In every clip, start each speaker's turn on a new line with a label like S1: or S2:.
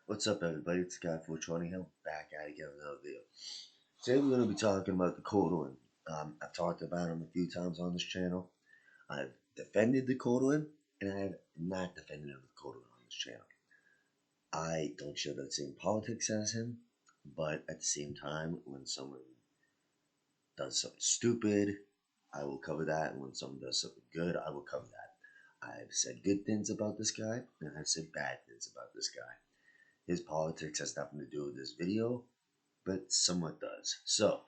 S1: What's up, everybody? It's TheQuartering here, back at it again with another video. Today we're going to be talking about the quartering. I've talked about him a few times on this channel. I've defended the quartering, and I have not defended the quartering on this channel. I don't share the same politics as him, but at the same time, when someone does something stupid, I will cover that, and when someone does something good, I will cover that. I've said good things about this guy, and I've said bad things about this guy. His politics has nothing to do with this video, but somewhat does. So,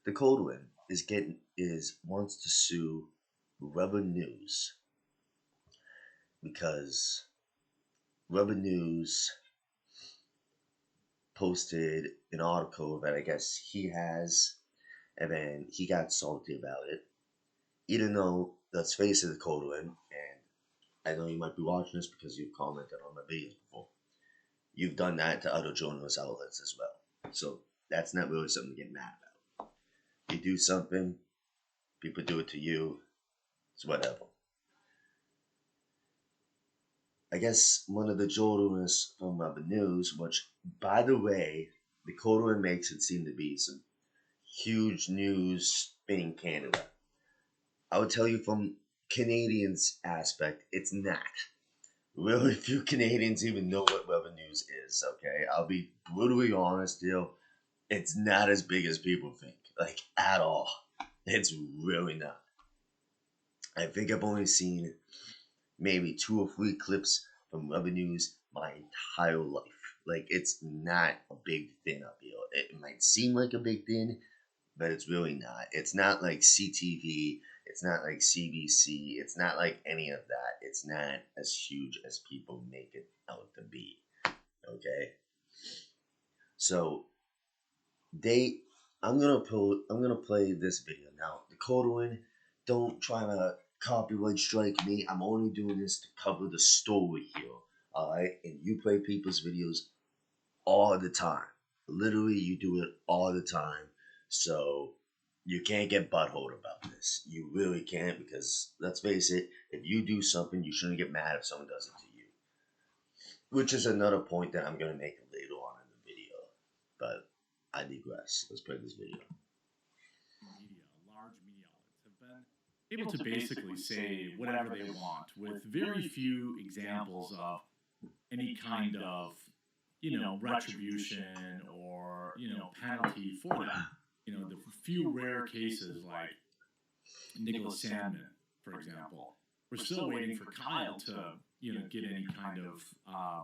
S1: the cold win wants to sue Rubber News because Rubber News posted an article that I guess he has, and then he got salty about it. Even though, let's face it, the cold win, and I know you might be watching this because you've commented on my videos before. You've done that to other journalist outlets as well. So that's not really something to get mad about. You do something, people do it to you, it's whatever. I guess one of the journalists from the news, which, by the way, the Coda makes it seem to be some huge news in Canada. I would tell you from Canadians' aspect, it's not. Really few Canadians even know what Rubber News is, okay? I'll be brutally honest, it's not as big as people think, like, at all. It's really not. I think I've only seen maybe 2 or 3 clips from Rubber News my entire life. Like, it's not a big thing up here. It might seem like a big thing, but it's really not. It's not like CTV. It's not like CBC. It's not like any of that. It's not as huge as people make it out to be. Okay? So, I'm gonna play this video now. Dakota Win, don't try to copyright strike me. I'm only doing this to cover the story here. Alright? And you play people's videos all the time. Literally, you do it all the time. So you can't get butthole about this. You really can't, because let's face it, if you do something, you shouldn't get mad if someone does it to you. Which is another point that I'm gonna make later on in the video. But I digress. Let's play this video.
S2: Large media outlets have been able to basically say whatever they want with very few examples of any kind of, retribution or, penalty for that. The few rare cases like Nicholas Sandman, for example, we're still waiting for Kyle to, get any kind of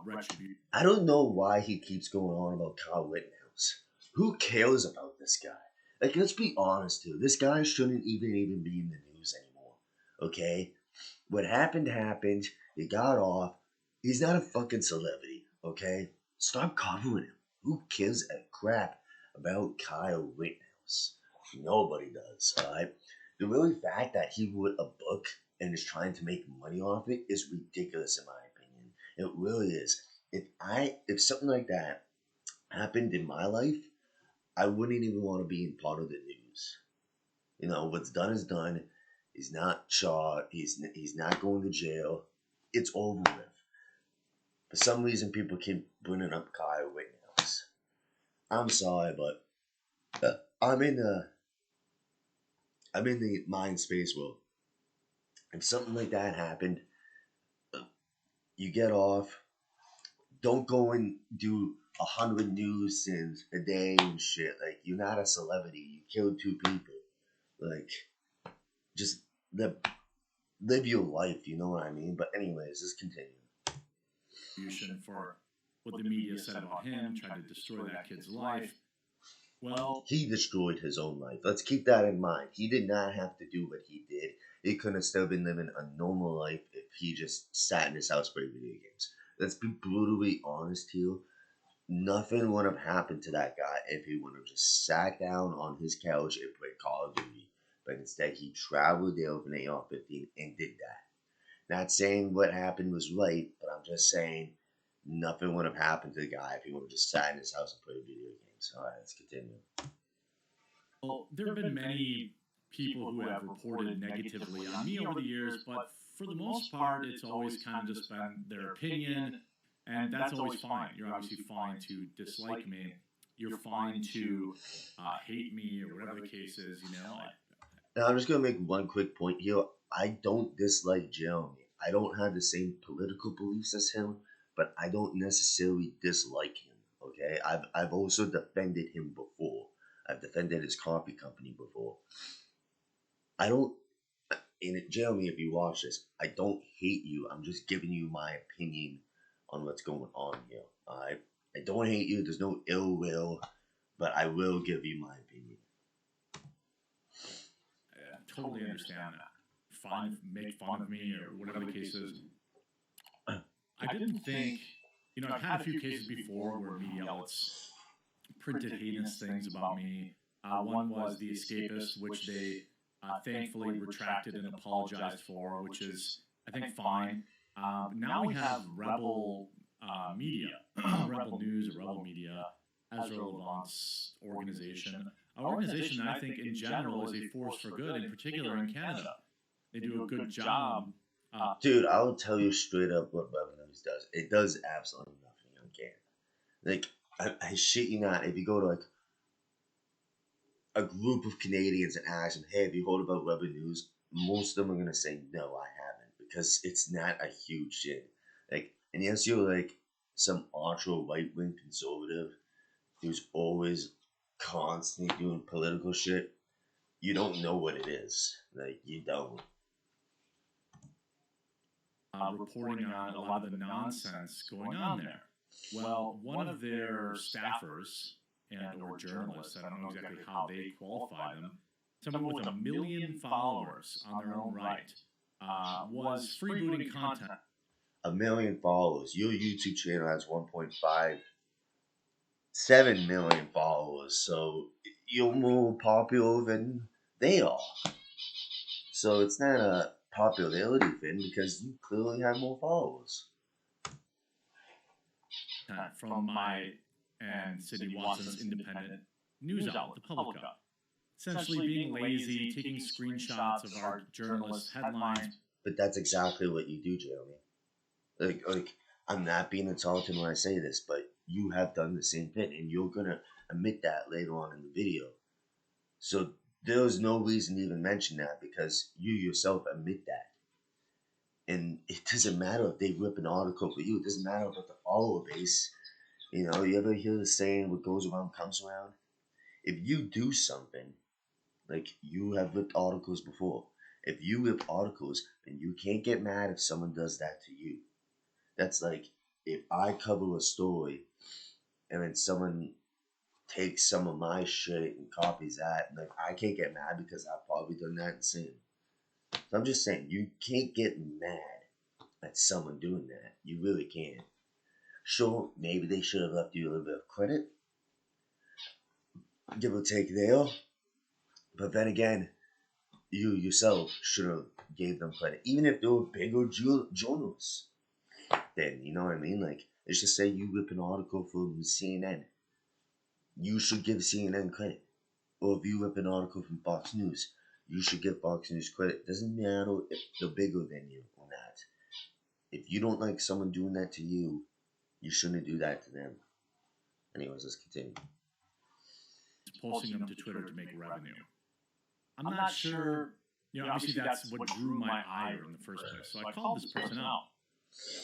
S2: retribution.
S1: I don't know why he keeps going on about Kyle Rittenhouse. Who cares about this guy? Like, let's be honest here. This guy shouldn't even be in the news anymore. Okay? What happened happened. He got off. He's not a fucking celebrity. Okay? Stop covering him. Who gives a crap about Kyle Rittenhouse? Nobody does. Alright? The really fact that he wrote a book and is trying to make money off it is ridiculous in my opinion. It really is. If something like that happened in my life, I wouldn't even want to be in part of the news. What's done is done. He's not charged. He's not going to jail. It's over with. For some reason, people keep bringing up Kyle Rittenhouse. I'm sorry, but I'm in the mind space world. If something like that happened, you get off. Don't go and do 100 news sins a day and shit. Like, you're not a celebrity. You killed 2 people. Like, just live your life. You know what I mean? But anyways, let's continue.
S2: For what the media said about him, tried to destroy that kid's life. Well,
S1: he destroyed his own life. Let's keep that in mind. He did not have to do what he did. He could have still been living a normal life if he just sat in his house playing video games. Let's be brutally honest here. Nothing would have happened to that guy if he would have just sat down on his couch and played Call of Duty. But instead, he traveled there with an AR-15 and did that. Not saying what happened was right, but I'm just saying nothing would have happened to the guy if he would have just sat in his house and played video games. All right, let's continue.
S2: Well, there have been many people who have reported negatively on me over the years, but for the most part, it's always kind of just been their opinion. And that's always fine. You're obviously fine to dislike me. You're fine to hate me or whatever the case is.
S1: Now, I'm just gonna make one quick point here. I don't dislike Jeremy. I don't have the same political beliefs as him, but I don't necessarily dislike him. Okay, I've also defended him before. I've defended his coffee company before. I don't. And Jeremy, if you watch this, I don't hate you. I'm just giving you my opinion on what's going on here. I don't hate you. There's no ill will, but I will give you my opinion.
S2: I totally understand that. Fine, make fun of me or whatever the case is. I didn't think, I've had a few cases before where media outlets printed heinous things about me. One was The Escapist, which they thankfully retracted and apologized for, which is, I think, fine. Now we have Rebel Media, Rebel News or Rebel Media, as Relevant's organization. An organization that I think in general is a force for good, in particular in Canada. They do a good job.
S1: Dude, I'll tell you straight up what Revenues does. It does absolutely nothing on Canada. Like, I shit you not, if you go to like a group of Canadians and ask them, hey, have you heard about Rebel News? Most of them are gonna say no, I haven't, because it's not a huge thing. Like, unless you're like some ultra right wing conservative who's always constantly doing political shit, you don't know what it is. Like, you don't.
S2: Reporting on a lot of the nonsense going on there. Well, one of their staffers and or journalists, I don't know exactly how they qualify them, someone with 1 million followers on their own right, was freebooting content.
S1: 1 million followers. Your YouTube channel has 1.57 million followers, so you're more popular than they are. So it's not a popularity thing because you clearly have more followers.
S2: From my and Sidney Watson's independent news outlet, the Publica. Essentially being lazy, taking screenshots of our journalists' headlines.
S1: But that's exactly what you do, Jeremy. Like I'm not being insulting when I say this, but you have done the same thing, and you're gonna admit that later on in the video. So there's no reason to even mention that because you yourself admit that. And it doesn't matter if they rip an article for you. It doesn't matter about the follower base. You know, you ever hear the saying, what goes around comes around? If you do something, like you have ripped articles before, if you rip articles, then you can't get mad if someone does that to you. That's like if I cover a story and then someone takes some of my shit and copies that, like I can't get mad because I've probably done that the same. So I'm just saying, you can't get mad at someone doing that. You really can't. Sure, maybe they should have left you a little bit of credit, give or take there. But then again, you yourself should have gave them credit, even if they were bigger journalists. Then you know what I mean. Like, let's just say you rip an article from CNN, you should give CNN credit. Or if you rip an article from Fox News, you should give Fox News credit. Doesn't matter if they're bigger than you or not. If you don't like someone doing that to you, you shouldn't do that to them. Anyways, let's continue.
S2: Posting them to Twitter to make revenue. I'm not sure, obviously that's what drew my ire in the first place. So I called this person out.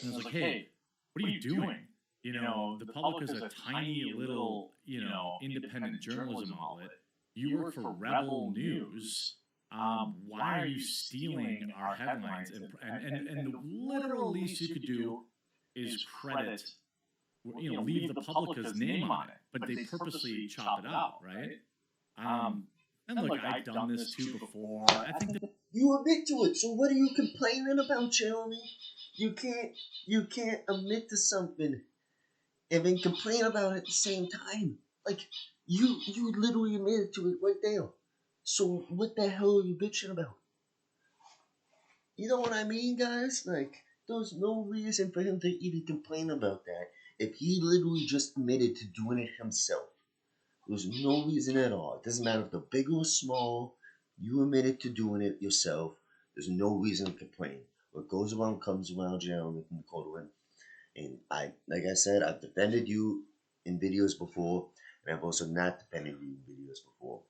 S2: And I was like, hey, what are you doing? The Public is a tiny little, independent journalism outlet. You work for Rebel News. Why are you stealing our headlines? And the literal least you could do is credit, leave the Publica's name on it, but they purposely chop it out, right? And look, I've done this too before. I think that
S1: You admit to it. So what are you complaining about, Jeremy? You can't admit to something and then complain about it at the same time. Like you literally admitted to it right there. So what the hell are you bitching about? You know what I mean, guys? Like there's no reason for him to even complain about that if he literally just admitted to doing it himself. There's no reason at all. It doesn't matter if they're big or small. You admitted to doing it yourself. There's no reason to complain. What goes around comes around, Jeremy from the Quartering. And like I said, I've defended you in videos before, and I've also not defended you in videos before.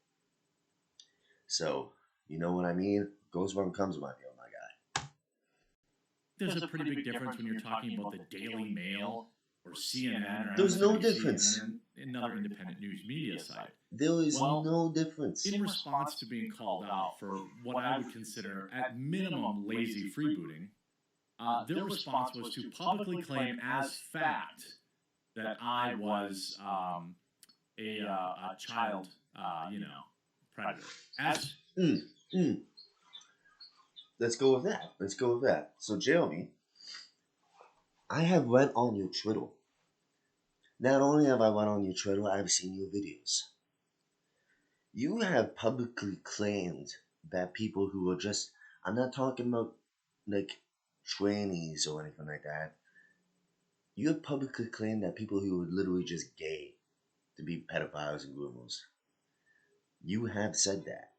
S1: So, you know what I mean? Goes one comes one, yo, my guy.
S2: There's a pretty big difference when you're talking about the Daily Mail or CNN or
S1: There's no
S2: MSNBC and
S1: difference.
S2: then another independent news media site.
S1: There is
S2: Well,
S1: no difference.
S2: in response to being called out for what I would consider, at minimum, lazy freebooting, their response was to publicly claim as fact that I was a child, predator. As
S1: Mm, mm. Let's go with that. Let's go with that. So, Jeremy, I have went on your Twitter. Not only have I went on your Twitter, I've seen your videos. You have publicly claimed that people who are just, I'm not talking about like trannies or anything like that. You have publicly claimed that people who are literally just gay to be pedophiles and groomers. You have said that.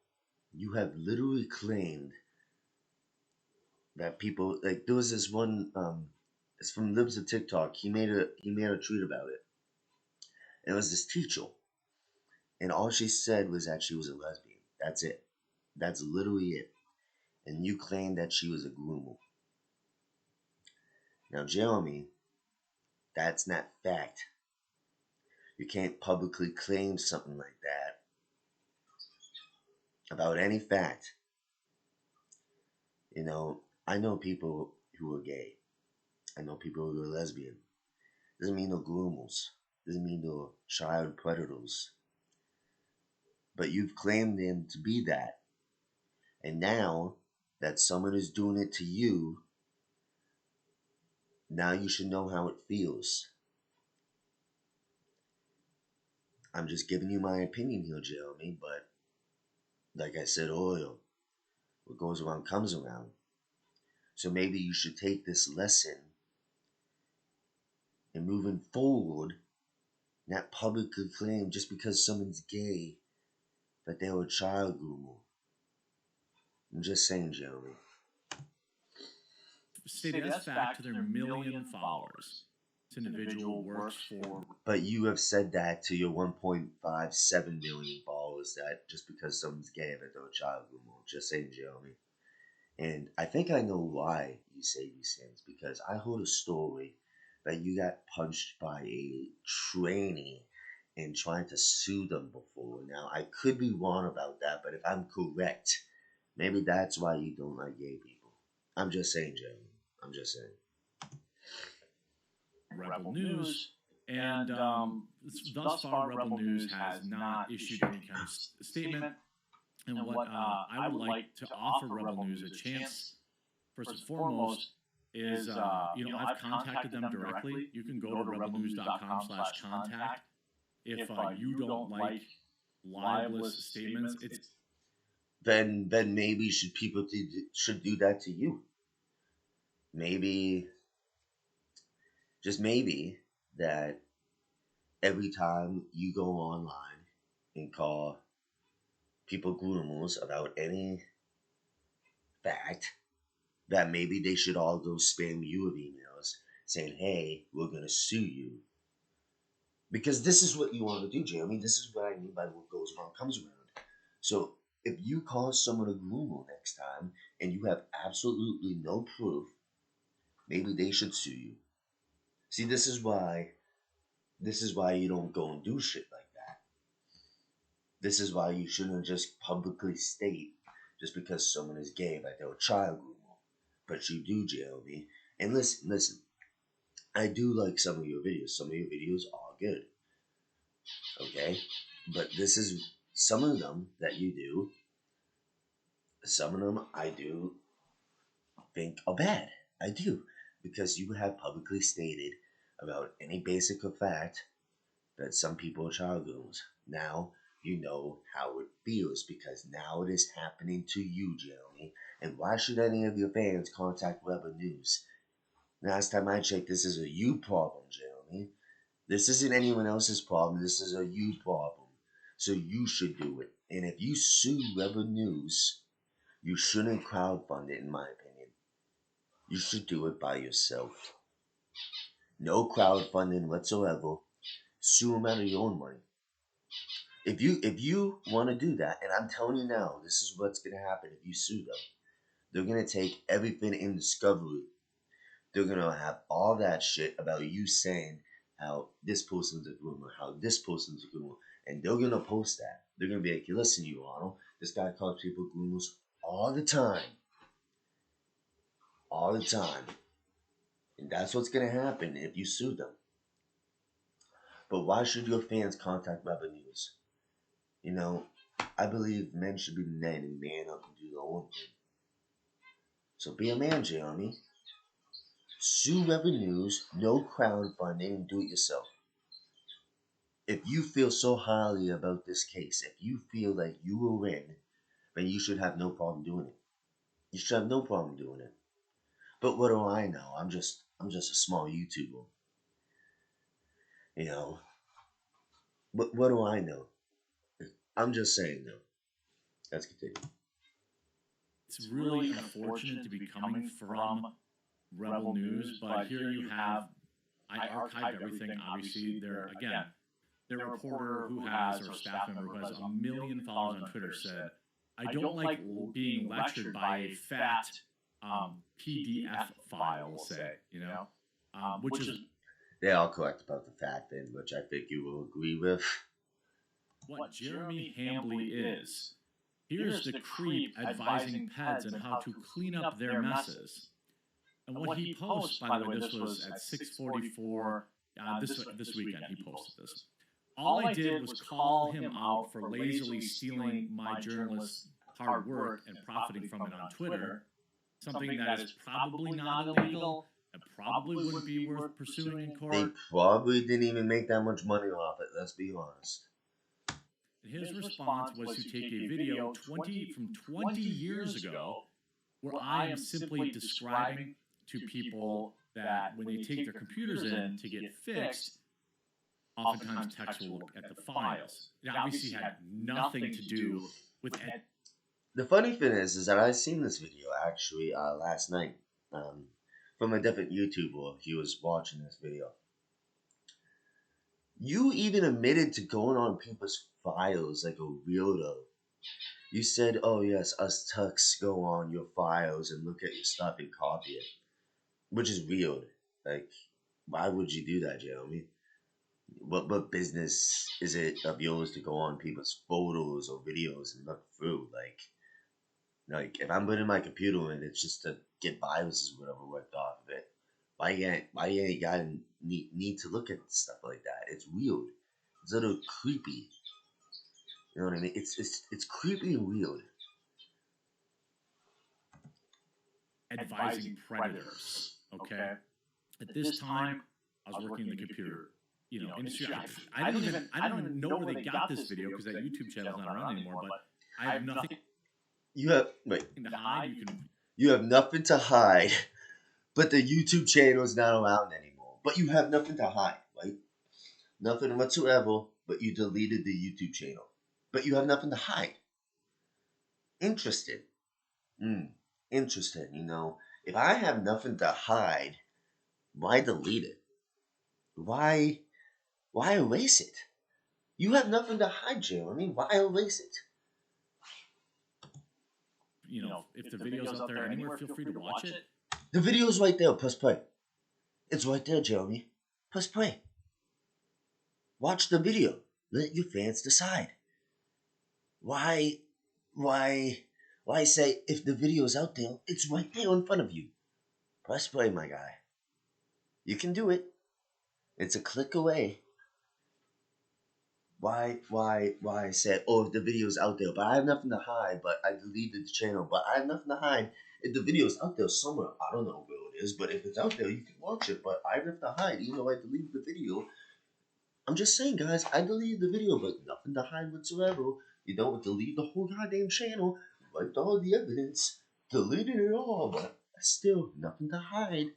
S1: You have literally claimed that people like there was this one it's from Libs of TikTok. He made a tweet about it. And it was this teacher. And all she said was that she was a lesbian. That's it. That's literally it. And you claimed that she was a groomer. Now, Jeremy, that's not fact. You can't publicly claim something like that about any fact. I know people who are gay. I know people who are lesbian. Doesn't mean they're groomers. Doesn't mean they're child predators. But you've claimed them to be that. And now that someone is doing it to you, now you should know how it feels. I'm just giving you my opinion here, Jeremy, but like I said earlier, what goes around comes around. So maybe you should take this lesson and moving forward, not publicly claim just because someone's gay that they were a child groomer. I'm just saying, Jeremy.
S2: stated as fact to their million followers. This individual works for.
S1: But you have said that to your 1.57 million followers that just because someone's gay that they're a child groomer. Just saying, Jeremy. And I think I know why you say these things because I heard a story that you got punched by a trainee and trying to sue them before. Now, I could be wrong about that, but if I'm correct, maybe that's why you don't like gay people. I'm just saying, Jeremy. I'm just saying.
S2: Rebel News. And thus far, Rebel News has not issued any kind of statement. And what I would like to offer Rebel News a chance, first and foremost, is I've contacted them directly. You can go to rebelnews.com/contact. If you don't like libelous statements, it's
S1: Then maybe people should do that to you. Maybe, just maybe, that every time you go online and call people groomers about any fact, that maybe they should all go spam you with emails saying, hey, we're going to sue you. Because this is what you want to do, Jeremy. This is what I mean by what goes around comes around. So if you call someone a groomer next time and you have absolutely no proof, maybe they should sue you. See, this is why you don't go and do shit like that. This is why you shouldn't just publicly state just because someone is gay that they're a child groomer. But you do, Jeremy. And listen, I do like some of your videos. Some of your videos are good. Okay? But this is some of them that you do, some of them I do think are bad. I do. Because you have publicly stated about any basic of fact that some people are child groomers. Now you know how it feels because now it is happening to you, Jeremy. And why should any of your fans contact Rebel News? Last time I checked, this is a you problem, Jeremy. This isn't anyone else's problem. This is a you problem. So you should do it. And if you sue Rebel News, you shouldn't crowdfund it, in my opinion. You should do it by yourself. no crowdfunding whatsoever. Sue them out of your own money. If you want to do that, and I'm telling you now, this is what's gonna happen if you sue them. They're gonna take everything in discovery. They're gonna have all that shit about you saying how this person's a groomer, how this person's a groomer, and they're gonna post that. They're gonna be like, listen, you Arnold, this guy calls people groomers all the time, all the time, and that's what's gonna happen if you sue them. But why should your fans contact revenues? You know, I believe men should be men and man up and do their own thing. So be a man, Jeremy. Sue revenues, no crowdfunding, and do it yourself. If you feel so highly about this case, if you feel like you will win, then you should have no problem doing it. You should have no problem doing it. But what do I know? I'm just a small YouTuber. You know. But what do I know? I'm just saying though. Let's continue.
S2: It's really unfortunate to be coming from Rebel News, but here you have. I archived everything. Obviously, their reporter who has or staff member who has 1 million followers on Twitter said, "I don't like being lectured by a fat PDF file." We'll say, which is
S1: They all correct about the fact, in which I think you will agree with.
S2: what Jeremy Hambly is. Here's the creep advising peds on how to clean up their messes. And what he posts, by the way, this was at 6:44 this weekend. He posted this. All I did was call him out for lazily stealing my journalist's hard work and profiting from it on Twitter, something that is probably not illegal and probably wouldn't be worth pursuing in
S1: They
S2: court.
S1: probably didn't even make that much money off it, let's be honest.
S2: His response was to take a video 20 years ago where I am simply describing to people that when they take their computers in to get fixed, oftentimes techs will look at the files. It obviously had nothing to do with
S1: The funny thing is that I seen this video actually last night from a different YouTuber. He was watching this video. You even admitted to going on people's files like a weirdo. You said, "Oh yes, us techs go on your files and look at your stuff and copy it," which is weird. Like, why would you do that, Jeremy? What business is it of yours to go on people's photos or videos and look through? Like if I'm putting my computer in, it's just to get viruses or whatever worked off of it. Why you ain't gotta need to look at stuff like that? It's weird. It's a little creepy. You know what I mean? It's creepy and weird.
S2: advising predators. Okay. At this time, I was working in the computer, industry. I don't even know where they got this video because that YouTube channel's not around anymore. But I have nothing
S1: You have wait.
S2: to hide.
S1: You have nothing to hide, but the YouTube channel is not around anymore. But you have nothing to hide, right? Nothing whatsoever. But you deleted the YouTube channel. But you have nothing to hide. Interesting. Interesting. If I have nothing to hide, why delete it? Why erase it? You have nothing to hide, Jeremy. Why erase it?
S2: If the video's out there anywhere, feel free to watch it.
S1: The video's right there. Press play. It's right there, Jeremy. Press play. Watch the video. Let your fans decide. Why say if the video's out there, it's right there in front of you? Press play, my guy. You can do it. It's a click away. Why say, oh, if the video's out there, but I have nothing to hide, but I deleted the channel, but I have nothing to hide. If the video's out there somewhere, I don't know where it is, but if it's out there, you can watch it, but I have nothing to hide, even though I deleted the video. I'm just saying, guys, I deleted the video, but nothing to hide whatsoever. You don't delete the whole goddamn channel, wiped all the evidence, deleted it all, but still nothing to hide.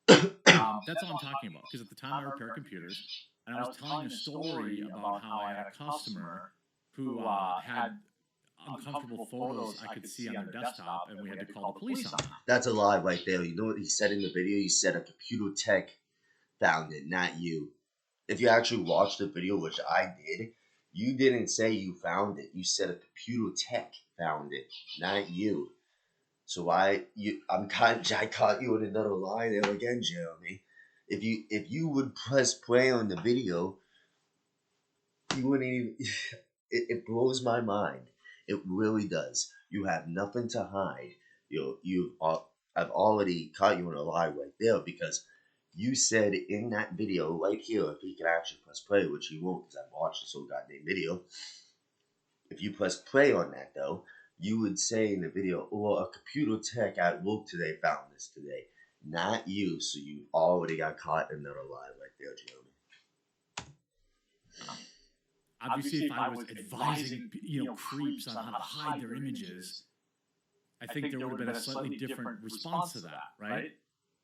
S2: That's all I'm talking about. Because at the time I repaired computers, and I was telling a story about how I had a customer who had uncomfortable photos I could see on their desktop, and we had to call the police on them.
S1: That's a lie right there. You know what he said in the video? He said a computer tech found it, not you. If you actually watched the video, which I did, you didn't say you found it. You said a computer tech found it, not you. So I caught you in another lie there again, Jeremy. If you would press play on the video, you wouldn't even. It blows my mind. It really does. You have nothing to hide. I've already caught you in a lie right there because you said in that video right here, if he could actually press play, which he won't because I've watched this whole goddamn video. If you press play on that though, you would say in the video, "Well, a computer tech at work today found this today," not you. So you already got caught in another lie right there, Jeremy.
S2: Obviously, if I was advising, creeps on how to hide their images, I think there would have been a slightly different response to that, right?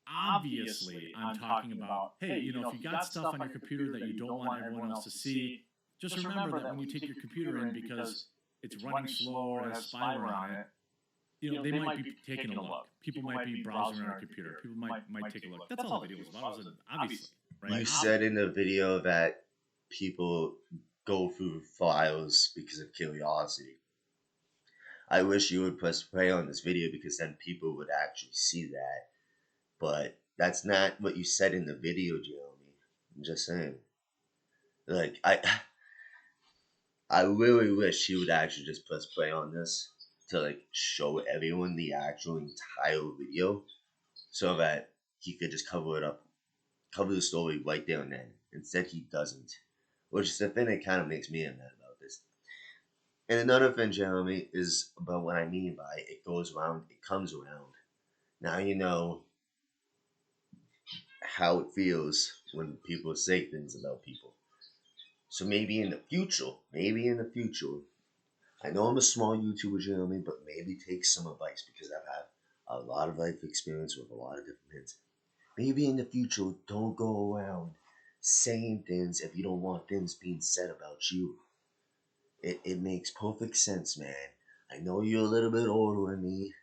S2: Obviously, I'm talking about, hey, if you got stuff on your computer that you don't want everyone else to see, just remember that when you take your computer in, because it's running slow or has spyware on it, they might be taking a look. People might be browsing on our computer. People might take a look. That's all the video was about. Obviously, right?
S1: You said in the video that people go through files because of curiosity. I wish you would press play on this video because then people would actually see that. But that's not what you said in the video, Jeremy. I'm just saying. Like I really wish he would actually just press play on this to show everyone the actual entire video so that he could just cover it up, cover the story right there and then. Instead he doesn't. Which is the thing that kind of makes me mad about this. And another thing, Jeremy, is about what I mean by it goes around, it comes around. Now you know how it feels when people say things about people. So maybe in the future, I know I'm a small YouTuber, Jeremy, but maybe take some advice because I've had a lot of life experience with a lot of different things. Maybe in the future, don't go around saying things if you don't want things being said about you. It makes perfect sense, man. I know you're a little bit older than me,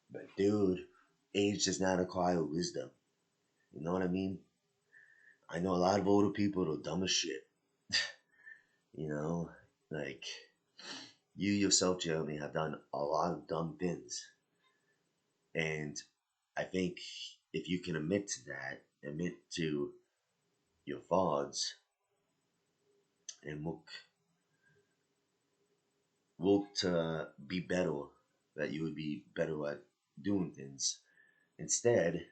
S1: but dude, age does not acquire wisdom. You know what I mean? I know a lot of older people are dumb as shit. You know, like you yourself, Jeremy, have done a lot of dumb things. And I think if you can admit to that, admit to your faults, and look to be better, that you would be better at doing things. Instead,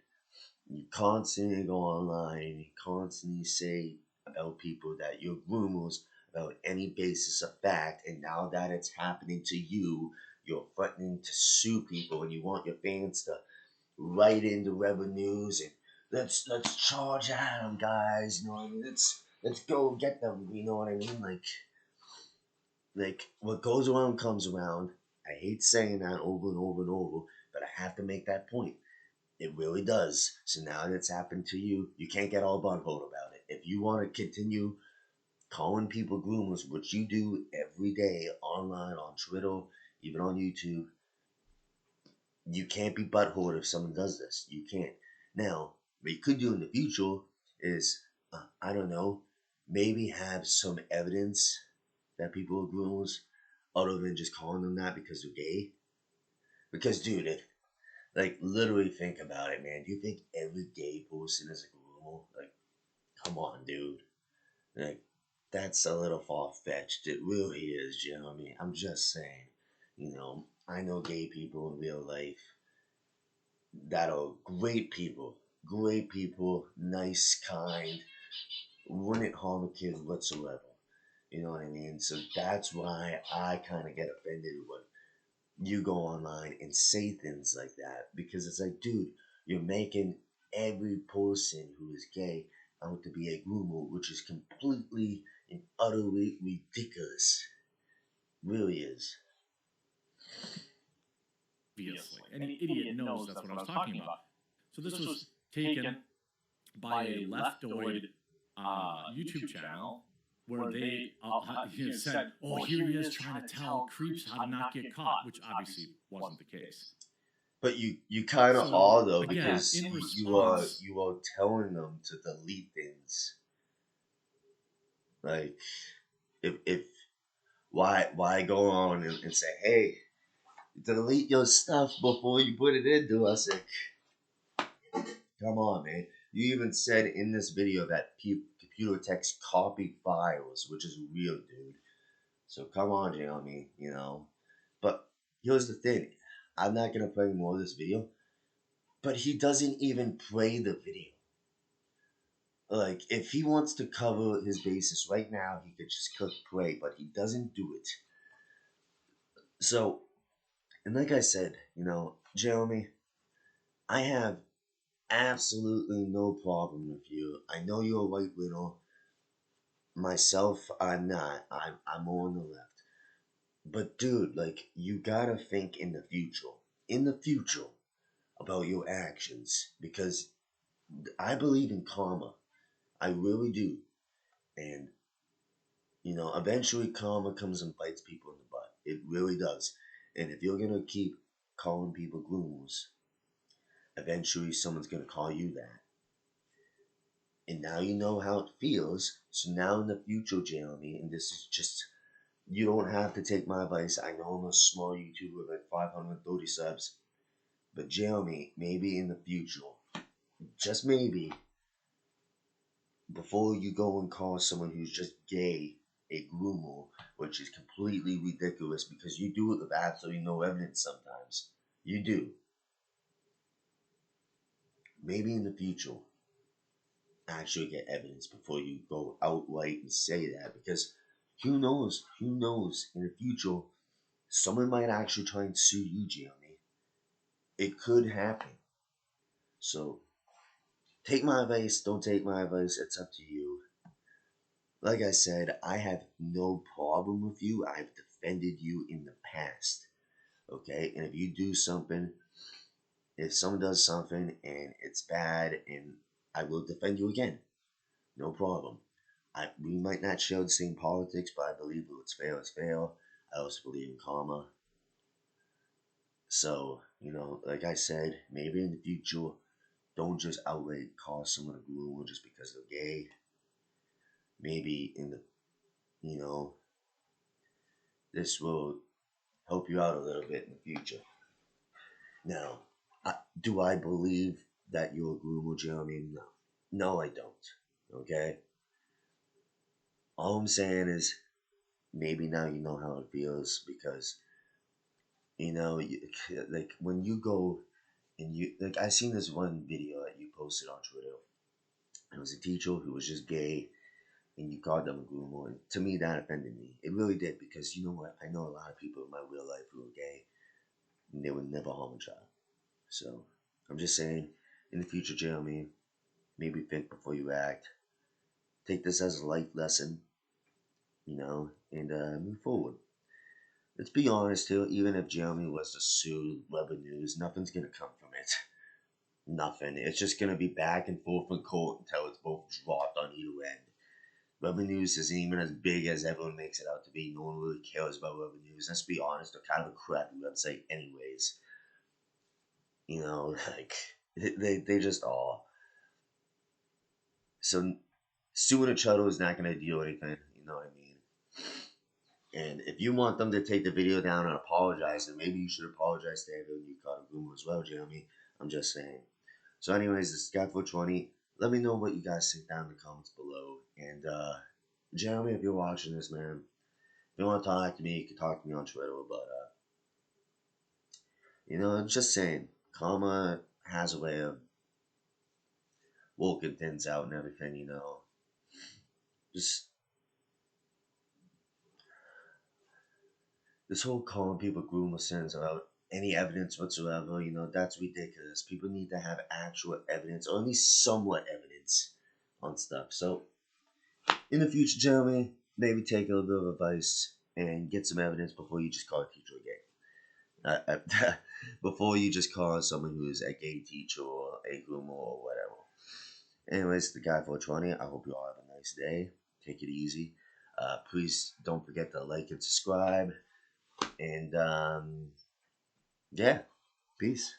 S1: you constantly go online, you constantly say about people that you're rumors about any basis of fact, and now that it's happening to you, you're threatening to sue people, and you want your fans to write in the revenues and let's charge at them, guys. You know what I mean? Let's go get them. You know what I mean? Like what goes around comes around. I hate saying that over and over and over, but I have to make that point. It really does. So now that it's happened to you, you can't get all butthole about it. If you want to continue calling people groomers, which you do every day online, on Twitter, even on YouTube, you can't be butthole if someone does this. You can't. Now, what you could do in the future is, I don't know, maybe have some evidence that people are groomers other than just calling them that because they're gay. Because, dude, literally think about it, man. Do you think every gay person is a groomer? Like, come on, dude. Like, that's a little far fetched. It really is, Jeremy. I'm just saying. I know gay people in real life that are great people, nice, kind, wouldn't harm a kid whatsoever. You know what I mean? So that's why I kind of get offended when you go online and say things like that because it's like, dude, you're making every person who is gay out to be a groomer, which is completely and utterly ridiculous. Really is.
S2: Obviously, any idiot knows that's what I was talking about. So this was taken by a leftoid YouTube channel where they said, "Oh, here he is trying to tell creeps how to not get caught," which obviously wasn't the case.
S1: But you kind of
S2: So
S1: are though,
S2: again,
S1: because
S2: in response,
S1: you are telling them to delete things. Like, if why go on and say, hey, delete your stuff before you put it into us? Like, come on, man. You even said in this video that computer text copy files, which is real, dude. So come on, Jeremy, you know. But here's the thing. I'm not gonna play more of this video, but he doesn't even play the video. Like, if he wants to cover his bases right now, he could just click play, but he doesn't do it. So, and like I said, Jeremy, I have absolutely no problem with you. I know you're a white widow. Myself, I'm not. I'm more on the left. But dude, like, you gotta think in the future. In the future about your actions. Because I believe in karma. I really do. And eventually karma comes and bites people in the butt. It really does. And if you're gonna keep calling people gloomers, eventually someone's gonna call you that. And now you know how it feels. So now in the future, Jeremy, and this is just, you don't have to take my advice. I know I'm a small YouTuber with like 530 subs. But Jeremy, maybe in the future, just maybe, before you go and call someone who's just gay a groomer, which is completely ridiculous because you do it with absolutely no evidence sometimes. You do. Maybe in the future, actually get evidence before you go outright and say that, because who knows? Who knows? In the future, someone might actually try and sue you, Jeremy. It could happen. So take my advice, don't take my advice, it's up to you. Like I said, I have no problem with you. I've defended you in the past. Okay? And if you do something, if someone does something and it's bad, and I will defend you again. No problem. We might not share the same politics, but I believe what's fair is fair. I also believe in karma. So, like I said, maybe in the future, don't just outright call someone a guru just because they're gay. Maybe you know, this will help you out a little bit in the future. Now, do I believe that you're a groomer, Jeremy? No. No, I don't. Okay? All I'm saying is maybe now you know how it feels, because, you, like, when you go and like, I seen this one video that you posted on Twitter. It was a teacher who was just gay, and you called them a groomer. And to me, that offended me. It really did, because you know what? I know a lot of people in my real life who are gay, and they would never harm a child. So I'm just saying, in the future, Jeremy, maybe think before you act. Take this as a life lesson, and move forward. Let's be honest here, even if Jeremy was to sue Weber News, nothing's going to come from it. Nothing. It's just going to be back and forth in court until it's both dropped on either end. Weber News isn't even as big as everyone makes it out to be. No one really cares about Weber News. Let's be honest, they're kind of a crappy website anyways. Like, they just are. So suing a Chuddle is not going to do anything. You know what I mean? And if you want them to take the video down and apologize, then maybe you should apologize to everyone you caught a boomer as well, Jeremy. I'm just saying. So, anyways, this is Guy420. Let me know what you guys think down in the comments below. And, Jeremy, if you're watching this, man, if you want to talk to me, you can talk to me on Twitter. But, I'm just saying, karma has a way of working things out and everything. Just this whole calling people groomer sins without any evidence whatsoever, that's ridiculous. People need to have actual evidence, or at least somewhat evidence on stuff. So, in the future, Jeremy, maybe take a little bit of advice and get some evidence before you just call a teacher gay. Before you just call someone who is a gay teacher or a groomer or whatever. Anyways, the Guy 420. I hope you all have a nice day. Take it easy. Please don't forget to like and subscribe. And yeah, peace.